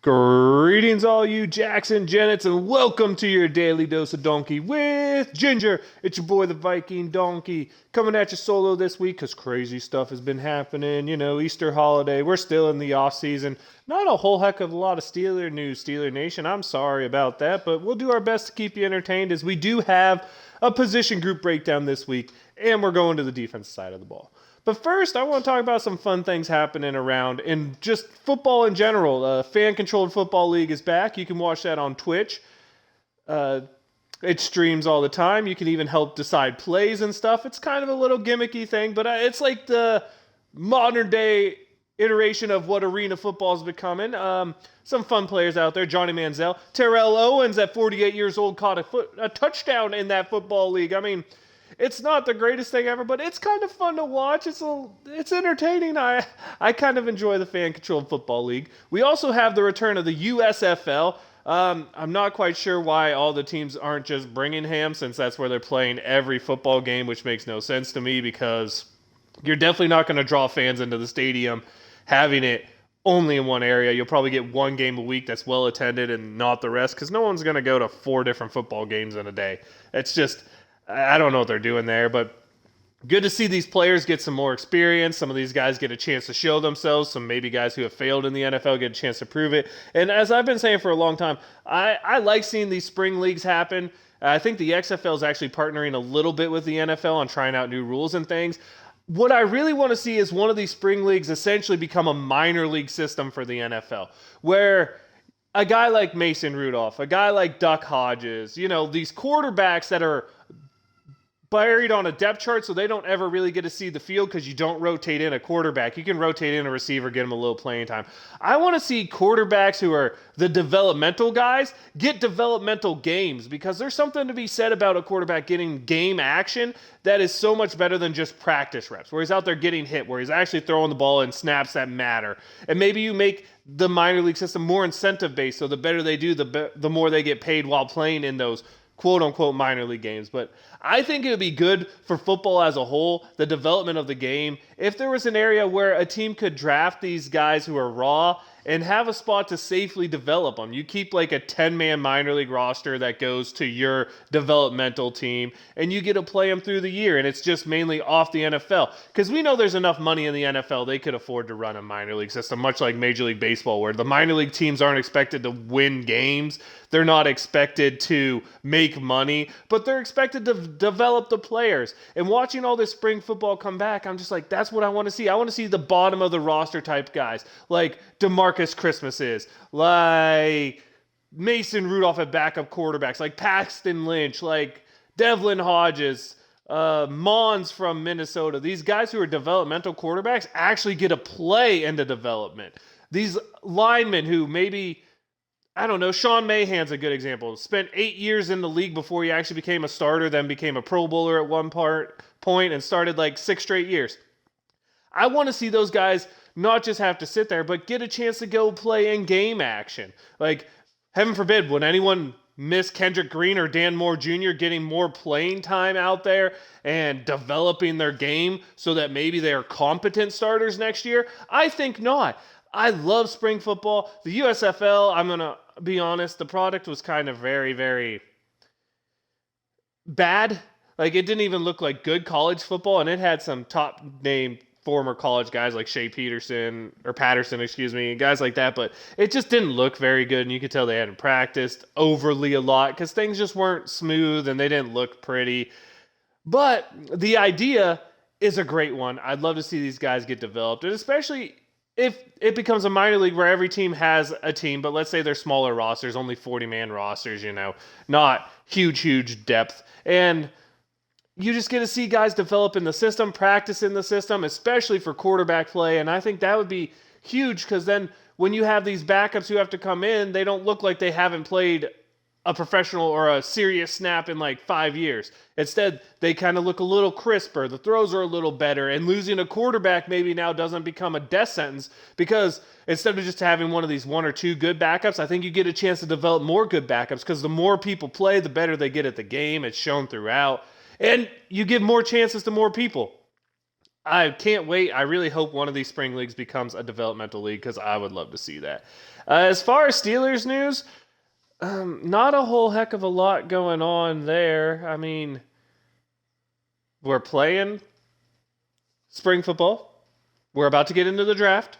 Greetings, all you Jackson Jennets, and welcome to your daily dose of donkey with Ginger. It's your boy, the Viking Donkey, coming at you solo this week because crazy stuff has been happening. Easter holiday. We're still in the off season. Not a whole heck of a lot of Steeler news, Steeler Nation. I'm sorry about that, but we'll do our best to keep you entertained as we do have a position group breakdown this week, and we're going to the defense side of the ball. But first, I want to talk about some fun things happening around in just football in general. Fan-controlled football league is back. You can watch that on Twitch. Uh, it streams all the time. You can even help decide plays and stuff. It's kind of a little gimmicky thing, but it's like the modern-day iteration of what arena football is becoming. Some fun players out there. Johnny Manziel. Terrell Owens at 48 years old caught a touchdown in that football league. I mean, it's not the greatest thing ever, but it's kind of fun to watch. It's entertaining. I kind of enjoy the fan-controlled football league. We also have the return of the USFL. I'm not quite sure why all the teams aren't just Birmingham, since that's where they're playing every football game, which makes no sense to me because you're definitely not going to draw fans into the stadium having it only in one area. You'll probably get one game a week that's well attended and not the rest because no one's going to go to 4 different football games in a day. It's just, I don't know what they're doing there, but good to see these players get some more experience. Some of these guys get a chance to show themselves. Some maybe guys who have failed in the NFL get a chance to prove it. And as I've been saying for a long time, I like seeing these spring leagues happen. I think the XFL is actually partnering a little bit with the NFL on trying out new rules and things. What I really want to see is one of these spring leagues essentially become a minor league system for the NFL, where a guy like Mason Rudolph, a guy like Duck Hodges, these quarterbacks that are buried on a depth chart so they don't ever really get to see the field because you don't rotate in a quarterback. You can rotate in a receiver, get them a little playing time. I want to see quarterbacks who are the developmental guys get developmental games because there's something to be said about a quarterback getting game action that is so much better than just practice reps, where he's out there getting hit, where he's actually throwing the ball in snaps that matter. And maybe you make the minor league system more incentive-based, so the better they do, the more they get paid while playing in those quote-unquote minor league games. But I think it would be good for football as a whole, the development of the game, if there was an area where a team could draft these guys who are raw and have a spot to safely develop them. You keep like a 10-man minor league roster that goes to your developmental team, and you get to play them through the year, and it's just mainly off the NFL. Because we know there's enough money in the NFL, they could afford to run a minor league system, much like Major League Baseball, where the minor league teams aren't expected to win games. They're not expected to make money, but they're expected to develop the players. And watching all this spring football come back, I'm just like, that's what I want to see. I want to see the bottom of the roster type guys, like DeMarcus Christmas is, like Mason Rudolph at backup quarterbacks, like Paxton Lynch, like Devlin Hodges, Mons from Minnesota. These guys who are developmental quarterbacks actually get to play in the development. These linemen who maybe, I don't know, Sean Mahan's a good example. Spent 8 years in the league before he actually became a starter, then became a Pro Bowler at one point and started like 6 straight years. I want to see those guys not just have to sit there, but get a chance to go play in game action. Like, heaven forbid, would anyone miss Kendrick Green or Dan Moore Jr. getting more playing time out there and developing their game so that maybe they are competent starters next year? I think not. I love spring football. The USFL, I'm going to be honest, the product was kind of very, very bad. Like, it didn't even look like good college football, and it had some top name former college guys like Shea Patterson, guys like that, but it just didn't look very good, and you could tell they hadn't practiced overly a lot because things just weren't smooth and they didn't look pretty. But the idea is a great one. I'd love to see these guys get developed, and especially if it becomes a minor league where every team has a team, but let's say they're smaller rosters, only 40-man rosters, not huge depth. And you just get to see guys develop in the system, practice in the system, especially for quarterback play. And I think that would be huge because then when you have these backups who have to come in, they don't look like they haven't played a professional or a serious snap in like 5 years. Instead, they kind of look a little crisper. The throws are a little better. And losing a quarterback maybe now doesn't become a death sentence because instead of just having one of these 1 or 2 good backups, I think you get a chance to develop more good backups because the more people play, the better they get at the game. It's shown throughout. And you give more chances to more people. I can't wait. I really hope one of these spring leagues becomes a developmental league because I would love to see that. As far as Steelers news, not a whole heck of a lot going on there. I mean, we're playing spring football. We're about to get into the draft.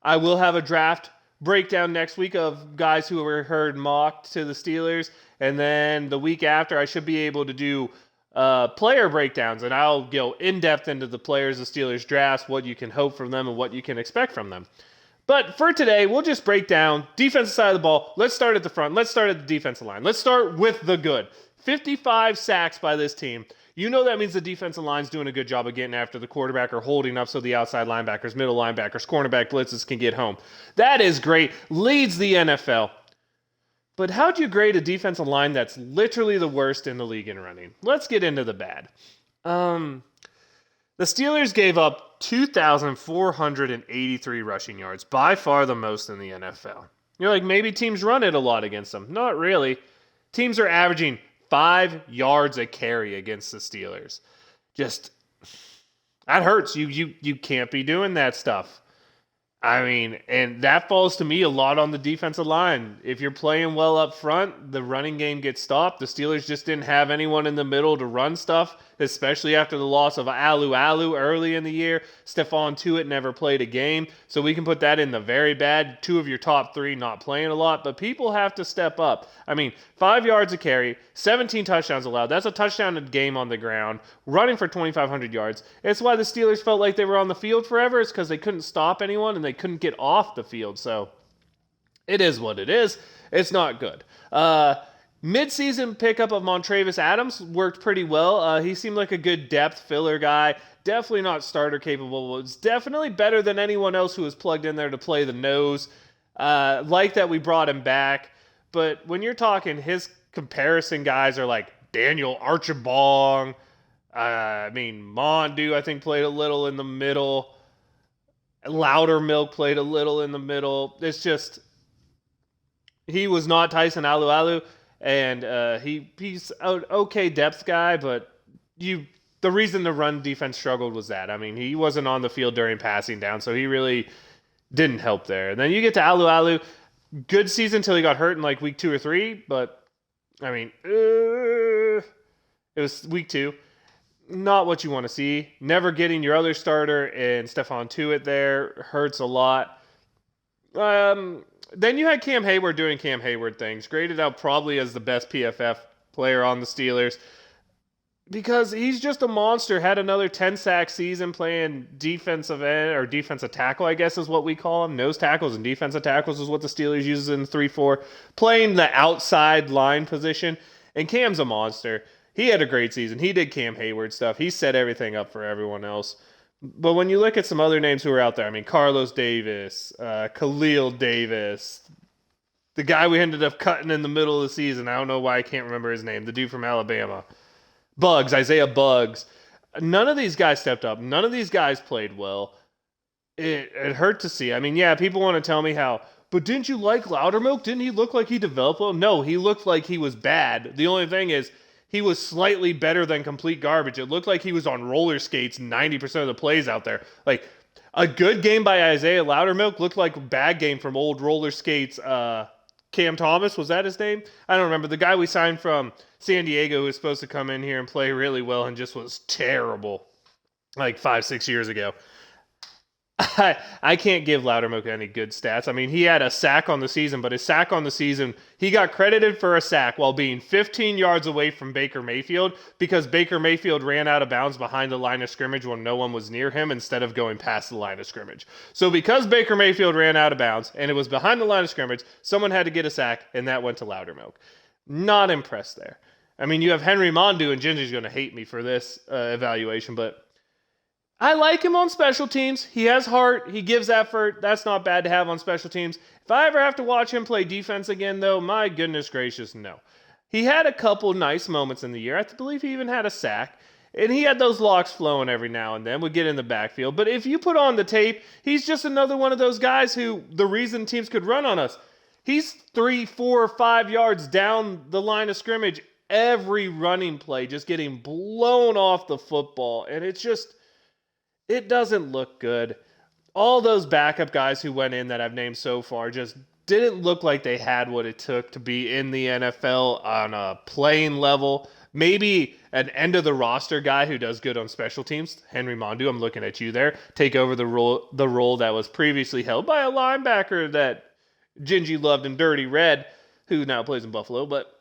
I will have a draft breakdown next week of guys who were heard mocked to the Steelers. And then the week after, I should be able to do player breakdowns. And I'll go in-depth into the players of Steelers drafts, what you can hope from them and what you can expect from them. But for today, we'll just break down defensive side of the ball. Let's start at the front. Let's start at the defensive line. Let's start with the good. 55 sacks by this team. You know that means the defensive line's doing a good job of getting after the quarterback or holding up so the outside linebackers, middle linebackers, cornerback blitzes can get home. That is great. Leads the NFL. But how'd you grade a defensive line that's literally the worst in the league in running? Let's get into the bad. The Steelers gave up 2,483 rushing yards, by far the most in the NFL. You're like, maybe teams run it a lot against them. Not really. Teams are averaging 5 yards a carry against the Steelers. Just, that hurts. You can't be doing that stuff. I mean, and that falls to me a lot on the defensive line. If you're playing well up front, the running game gets stopped. The Steelers just didn't have anyone in the middle to run stuff, especially after the loss of Alu early in the year. Stephon Tuitt never played a game, so we can put that in the very bad. 2 of your top 3 not playing a lot, but people have to step up. I mean, 5 yards a carry, 17 touchdowns allowed. That's a touchdown a game on the ground, running for 2,500 yards. It's why the Steelers felt like they were on the field forever. It's because they couldn't stop anyone and they couldn't get off the field. So it is what it is. It's not good. Mid-season pickup of Montravis Adams worked pretty well. He seemed like a good depth filler guy. Definitely not starter capable. It's definitely better than anyone else who was plugged in there to play the nose. Like that we brought him back. But when you're talking, his comparison guys are like Daniel Archibong. Mondu, I think, played a little in the middle. Loudermilk played a little in the middle. It's just, he was not Tyson Alu. And he's an okay depth guy, but the reason the run defense struggled was that. I mean, he wasn't on the field during passing down, so he really didn't help there. And then you get to Alu. Good season until he got hurt in like week 2 or 3, but, I mean, it was week 2. Not what you want to see. Never getting your other starter and Stephon Tuitt there hurts a lot. Then you had Cam Hayward doing Cam Hayward things. Graded out probably as the best PFF player on the Steelers. Because he's just a monster. Had another 10-sack season playing defensive end, or defensive tackle, I guess is what we call them. Nose tackles and defensive tackles is what the Steelers uses in 3-4. Playing the outside line position. And Cam's a monster. He had a great season. He did Cam Hayward stuff. He set everything up for everyone else. But when you look at some other names who are out there, I mean, Carlos Davis, Khalil Davis, the guy we ended up cutting in the middle of the season, I don't know why I can't remember his name, the dude from Alabama. Isaiah Buggs. None of these guys stepped up. None of these guys played well. It hurt to see. I mean, yeah, people want to tell me how, but didn't you like Loudermilk? Didn't he look like he developed well? No, he looked like he was bad. The only thing is, he was slightly better than complete garbage. It looked like he was on roller skates 90% of the plays out there. Like, a good game by Isaiah Loudermilk looked like a bad game from old roller skates. Cam Thomas, was that his name? I don't remember. The guy we signed from San Diego who was supposed to come in here and play really well and just was terrible like 5-6 years ago. I can't give Loudermilk any good stats. I mean, he had a sack on the season, but his sack on the season, he got credited for a sack while being 15 yards away from Baker Mayfield because Baker Mayfield ran out of bounds behind the line of scrimmage when no one was near him instead of going past the line of scrimmage. So because Baker Mayfield ran out of bounds and it was behind the line of scrimmage, someone had to get a sack, and that went to Loudermilk. Not impressed there. I mean, you have Henry Mondu, and Ginger's going to hate me for this evaluation, but I like him on special teams. He has heart. He gives effort. That's not bad to have on special teams. If I ever have to watch him play defense again, though, my goodness gracious, no. He had a couple nice moments in the year. I believe he even had a sack. And he had those locks flowing every now and then. Would get in the backfield. But if you put on the tape, he's just another one of those guys who the reason teams could run on us. He's 3, 4, 5 yards down the line of scrimmage every running play, just getting blown off the football. And it's it doesn't look good. All those backup guys who went in that I've named so far just didn't look like they had what it took to be in the NFL on a playing level. Maybe an end of the roster guy who does good on special teams, Henry Mondu, I'm looking at you there, take over the role that was previously held by a linebacker that Gingy loved in Dirty Red, who now plays in Buffalo. But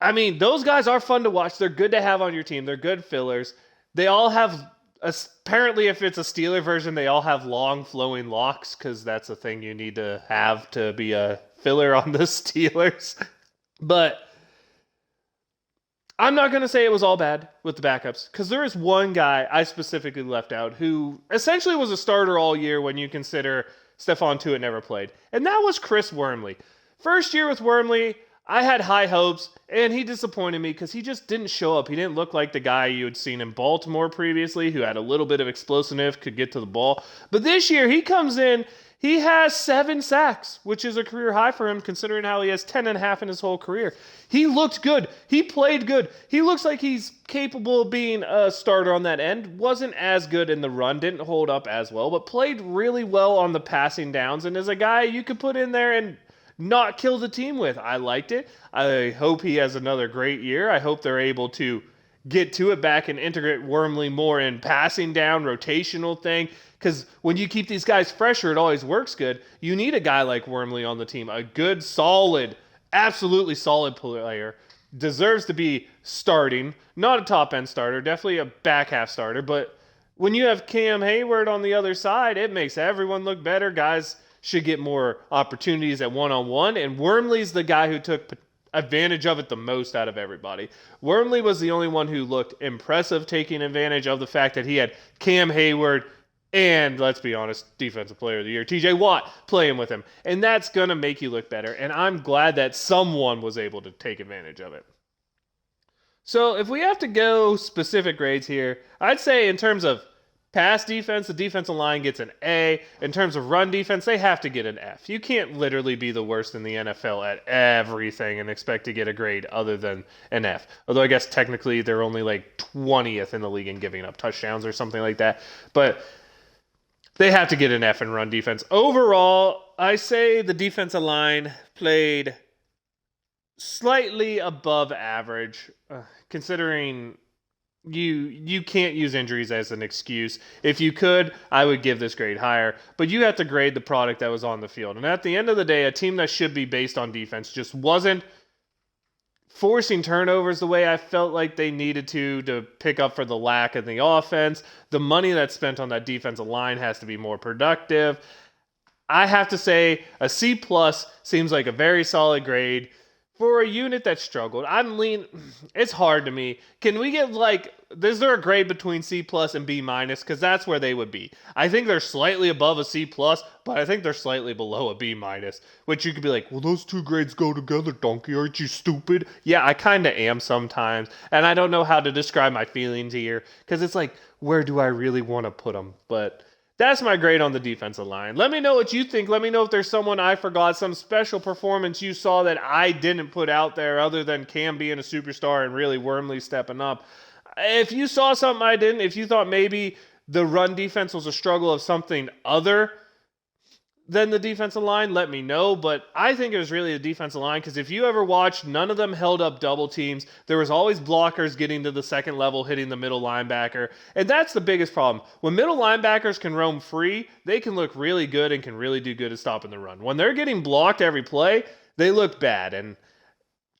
I mean, those guys are fun to watch. They're good to have on your team. They're good fillers. They all have, apparently if it's a Steeler version, they all have long flowing locks because that's a thing you need to have to be a filler on the Steelers. But I'm not going to say it was all bad with the backups because there is one guy I specifically left out who essentially was a starter all year when you consider Stephon Tuitt never played. And that was Chris Wormley. First year with Wormley, I had high hopes, and he disappointed me because he just didn't show up. He didn't look like the guy you had seen in Baltimore previously who had a little bit of explosiveness, could get to the ball. But this year, he comes in, he has 7 sacks, which is a career high for him considering how he has 10.5 in his whole career. He looked good. He played good. He looks like he's capable of being a starter on that end. Wasn't as good in the run, didn't hold up as well, but played really well on the passing downs, and is a guy you could put in there and not kill the team with. I liked it. I hope he has another great year. I hope they're able to get to it back and integrate Wormley more in passing down, rotational thing. Because when you keep these guys fresher, it always works good. You need a guy like Wormley on the team. A good, solid, absolutely solid player. Deserves to be starting. Not a top-end starter. Definitely a back-half starter. But when you have Cam Hayward on the other side, it makes everyone look better. Guys should get more opportunities at one-on-one, and Wormley's the guy who took advantage of it the most out of everybody. Wormley was the only one who looked impressive, taking advantage of the fact that he had Cam Hayward and, let's be honest, Defensive Player of the Year, TJ Watt, playing with him. And that's going to make you look better, and I'm glad that someone was able to take advantage of it. So if we have to go specific grades here, I'd say in terms of pass defense, the defensive line gets an A. In terms of run defense, they have to get an F. You can't literally be the worst in the NFL at everything and expect to get a grade other than an F. Although I guess technically they're only like 20th in the league in giving up touchdowns or something like that. But they have to get an F in run defense. Overall, I say the defensive line played slightly above average, considering you can't use injuries as an excuse. If you could, I would give this grade higher. But you have to grade the product that was on the field. And at the end of the day, a team that should be based on defense just wasn't forcing turnovers the way I felt like they needed to pick up for the lack of the offense. The money that's spent on that defensive line has to be more productive. I have to say a C+ seems like a very solid grade for a unit that struggled. It's hard to me. Can we get is there a grade between C+ and B-? Because that's where they would be. I think they're slightly above a C+, but I think they're slightly below a B-, which you could be like, well, those two grades go together, donkey. Aren't you stupid? Yeah, I kind of am sometimes. And I don't know how to describe my feelings here because it's like, where do I really want to put them? But that's my grade on the defensive line. Let me know what you think. Let me know if there's someone I forgot, some special performance you saw that I didn't put out there other than Cam being a superstar and really Wormley stepping up. If you saw something I didn't, if you thought maybe the run defense was a struggle of something other than the defensive line, let me know. But I think it was really the defensive line because if you ever watched, none of them held up double teams. There was always blockers getting to the second level, hitting the middle linebacker. And that's the biggest problem. When middle linebackers can roam free, they can look really good and can really do good at stopping the run. When they're getting blocked every play, they look bad. And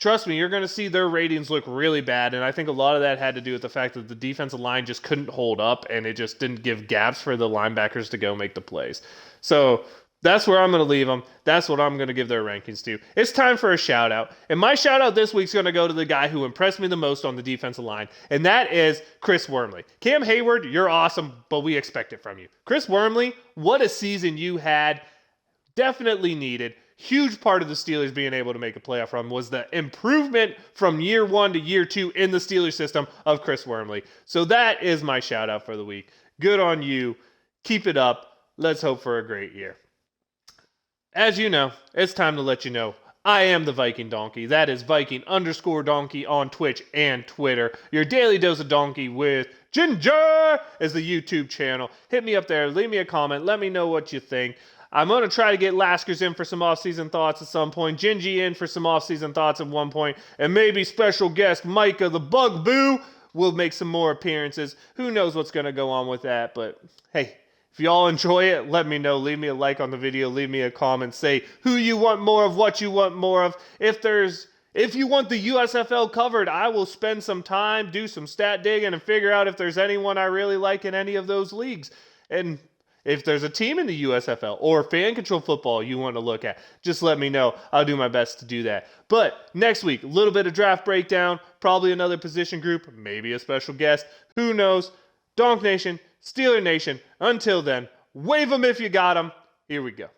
trust me, you're going to see their ratings look really bad. And I think a lot of that had to do with the fact that the defensive line just couldn't hold up and it just didn't give gaps for the linebackers to go make the plays. So that's where I'm going to leave them. That's what I'm going to give their rankings to. It's time for a shout-out. And my shout-out this week's going to go to the guy who impressed me the most on the defensive line, and that is Chris Wormley. Cam Hayward, you're awesome, but we expect it from you. Chris Wormley, what a season you had. Definitely needed. Huge part of the Steelers being able to make a playoff run was the improvement from year 1 to year 2 in the Steelers system of Chris Wormley. So that is my shout-out for the week. Good on you. Keep it up. Let's hope for a great year. As you know, it's time to let you know I am the Viking Donkey. That is Viking_Donkey on Twitch and Twitter. Your daily dose of donkey with Ginger is the YouTube channel. Hit me up there. Leave me a comment. Let me know what you think. I'm going to try to get Laskers in for some off-season thoughts at some point. Gingy in for some off-season thoughts at one point. And maybe special guest Micah the Bugaboo will make some more appearances. Who knows what's going to go on with that. But hey, if y'all enjoy it, let me know. Leave me a like on the video. Leave me a comment. Say who you want more of, what you want more of. If you want the USFL covered, I will spend some time, do some stat digging, and figure out if there's anyone I really like in any of those leagues. And if there's a team in the USFL or fan control football you want to look at, just let me know. I'll do my best to do that. But next week, a little bit of draft breakdown, probably another position group, maybe a special guest. Who knows? Donk Nation, Steeler Nation. Until then, wave them if you got them. Here we go.